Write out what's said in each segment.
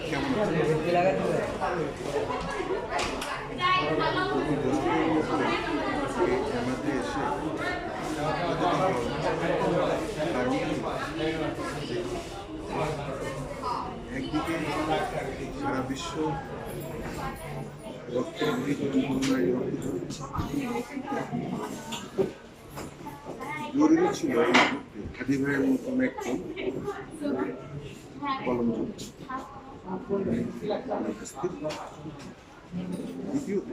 কেমন জামাতে এসে একদিকে সারা বিশ্ব জরুরি ছিল হাদি ভাইয়ের মতন একজন কলম দ্বিতীয়ত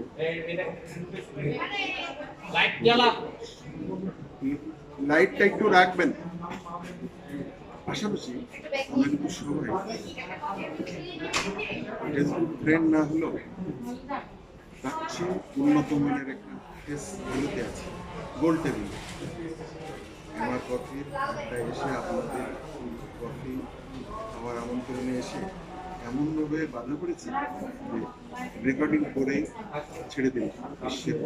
লাইটটা একটু রাখবেন। পাশাপাশি আমরা কিন্তু সবাই ফেসবুক ফ্রেন্ড না হলেও তার চেয়ে উন্নত মানের একটা ফেস ভ্যালুতে আছে, গোল টেবিল। আমার কফির আড্ডায় এসে আপনাদের কফি আমার আমন্ত্রণে এসে এমনভাবে বাধা পড়েছে যে রেকর্ডিং করেই ছেড়ে দিন বিশ্বের।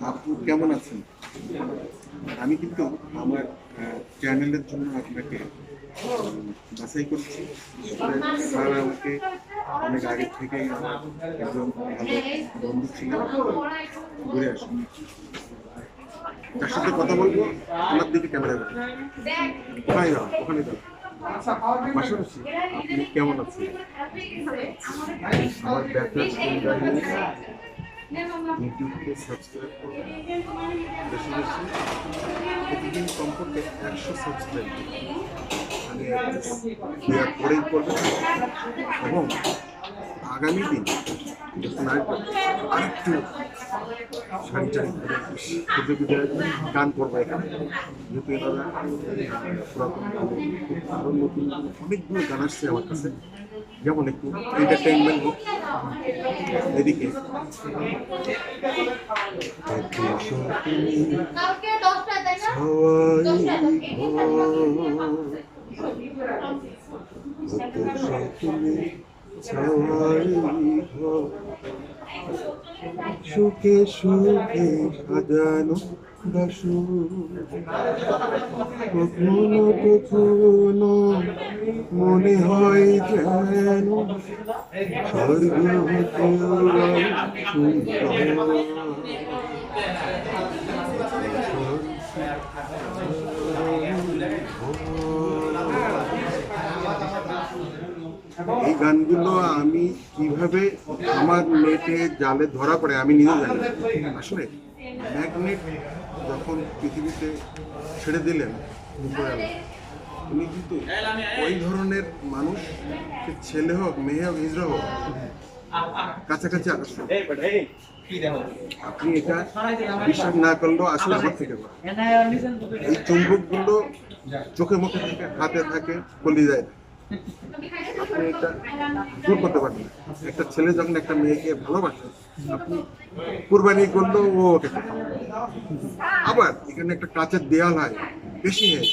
আপু কেমন আছেন? আমি কিন্তু আমার চ্যানেলের জন্য আপনাকে বাছাই করছি। স্যার আমাকে অনেক আগে থেকেই একজন ভালো বন্ধু ছিলেন। ঘুরে আসুন, তার সাথে কথা বলবো। আমার দিকে ক্যামেরা ওখানে যাও, ওখানে যাও। পাশাপাশি আপনি কেমন আছেন? আমার ব্যাপার ইউটিউবকে সাবস্ক্রাইব করবেন, বেশি বেশি প্রতিদিন কমপক্ষে 100 সাবস্ক্রাইব আমি দেওয়ার পরেই করবেন। এবং আগামী দিন যখন আরেকটু সারি চারি খুঁজে খুঁজে গান করবো এখানে, যেহেতু এনারা পুরাতন আরো নতুন অনেকগুলো গান আসছে আমার কাছে, যেমন একটু এন্টারটেইনমেন্ট হোক। এদিকে সুখে সুখে সাজানো বাসু, কখনো কখনো মনে হয় যেন স্বর্গ হতে এই গানগুলো আমি কিভাবে আমার নেটে জালে ধরা পড়ে আমি নিজে জানি। আসলে ম্যাগনেট যখন পৃথিবীতে ছেড়ে দিলেন উনি কিন্তু ওই ধরনের মানুষ, ছেলে হোক মেয়ে হোক হিজড়া হোক, কাছাকাছি আসবে। আপনি এটা বিশ্বাস না করলেও আসলে আমার থেকে এই চুম্বকগুলো চোখে মুখে থাকে, হাতে থাকে, কলিজায় থাকে। আপনি এটা দূর করতে পারবেন। একটা ছেলে যখন একটা মেয়েকে ভালোবাসে, আপনি কুরবানি করলেও ও ওকে। আবার এখানে একটা কাঁচের দেয়াল হয়, বেশি হয়,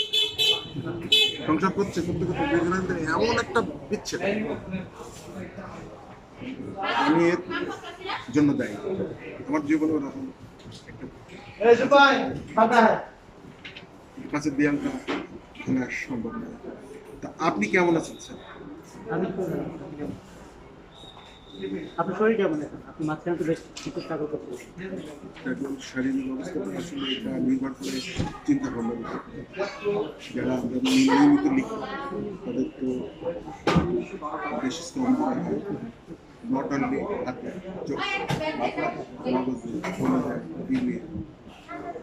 সংসার করতে করতে করতে এমন একটা বিচ্ছেদ। আমি এর জন্য দায়ী। আমার জীবনে ওরকম একটা কাঁচের দেয়ালটা ভাঙা সম্ভব নয়। তা আপনি কেমন আছেন স্যার? আপনার শরীর কেমন আছে? আপনি মাঝখানে তো বেশ কিছু স্ট্রাগল করতেছেন। এখন শারীরিক অবস্থাটা আসলে এটা নির্ভর করে চিন্তা ভাবনা। যারা আমরা নিয়মিত লিখি তাদের তো বেশি শ্রম দিতে হয়। নট অনলি হাতে, চোখ, মাথা, মগজে, কলিজায়, দিলে,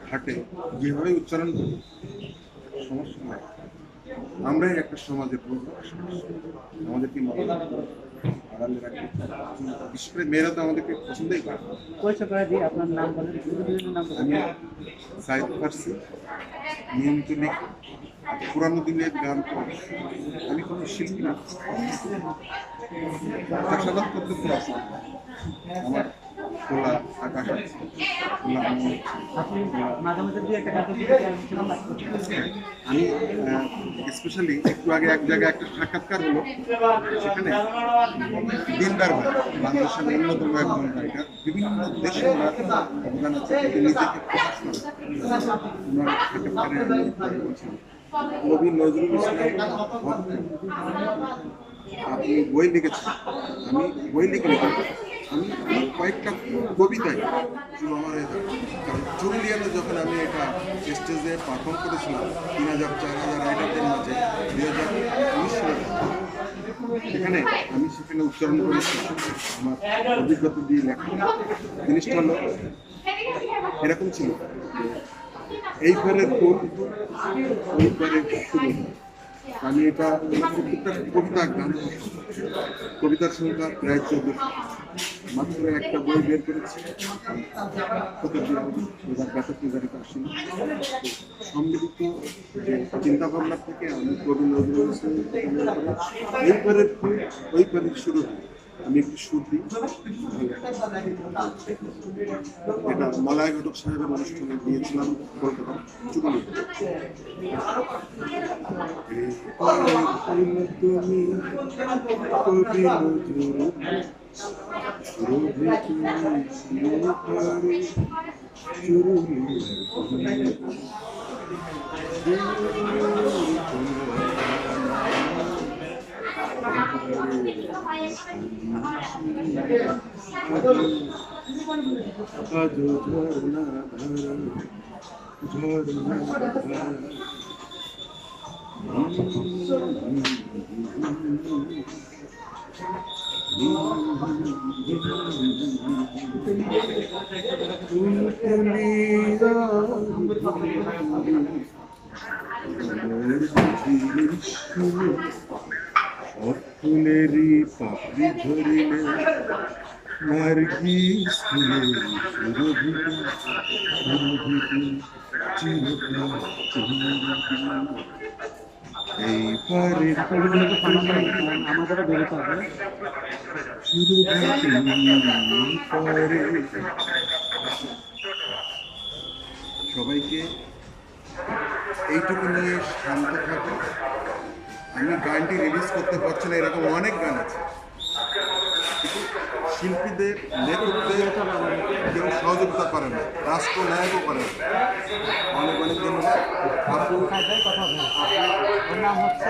হাটে, যেভাবে উচ্চারণ করি সমস্যা নাই। আমরাই একটা সমাজের আমাদেরকে আড়ালে রাখি। বিশেষ করে মেয়েরা তো আমাদেরকে পছন্দই করে। আপনার নাম বলেন। আমি সাইদ ফার্সি, নিয়মিত লিখি। পুরানো দিনের গান তো আমি কোনো শিল্পী না, চাষাবাদ করতে খুব আসলে আমার খোলা আকাশ আছে, খোলা মন। আমি স্পেশালি একটু আগে এক জায়গায় একটা সাক্ষাৎকার হলো, সেখানে দিলদার ভাই বাংলাদেশের অন্যতম একজন রাইটার, বিভিন্ন দেশে অবদান আছে, নিজেকে প্রকাশ করে ওনার সাক্ষাৎকারে আমি বলছিলাম কবি নজরুল ইসলাম ভক্ত। আপনি বই লিখেছেন, আমি বই লিখিনি, আমি কয়েকটা কবিতায় শুধু আমার কারণ চুরুলিয়াতে যখন আমি এটা স্টেজে পারফর্ম করেছিলাম 3000-4000 রাইটারদের মাঝে 2019 সালে, সেখানে আমি সেখানে উচ্চারণ করেছি আমার অভিজ্ঞতা দিয়ে লেখা। জিনিসটা হলো এরকম ছিল, এই পারের কোন ওই পারের শুরু। আমি এটা প্রত্যেকটা কবিতা গান, কবিতার সংখ্যা প্রায় 1400, মাত্র একটা বই বের করেছি সম্মিলিত যে চিন্তা ভাবনা থেকে আমি কবি নজরুল ইসলাম এই পারের ফুল ওই পারের শুরু হয়। আমি একটু সুর দিই, এটা মালায় ঘটক সাহেবের অনুষ্ঠানে দিয়েছিলাম কলকাতা চুরুলি। তুমি কবি নজরুল ফুলেরই পাপড়ি ধরিলে নার্গিস ফুলের সুরভিতে সুরভিতে চিরকাল এই পারে আমাদেরও বেরোতে হবে। পারে। সবাইকে এইটুকু নিয়ে শান্ত থাকো। আমি গানটি রিলিজ করতে পারছি না, এরকম অনেক গান আছে, কিন্তু শিল্পীদের লেখকদের কেউ সহযোগিতা করে না, রাষ্ট্রনায়কও করে না। অনেক অনেক ধন্যবাদ। আপু কথা হবে, ওর নাম হচ্ছে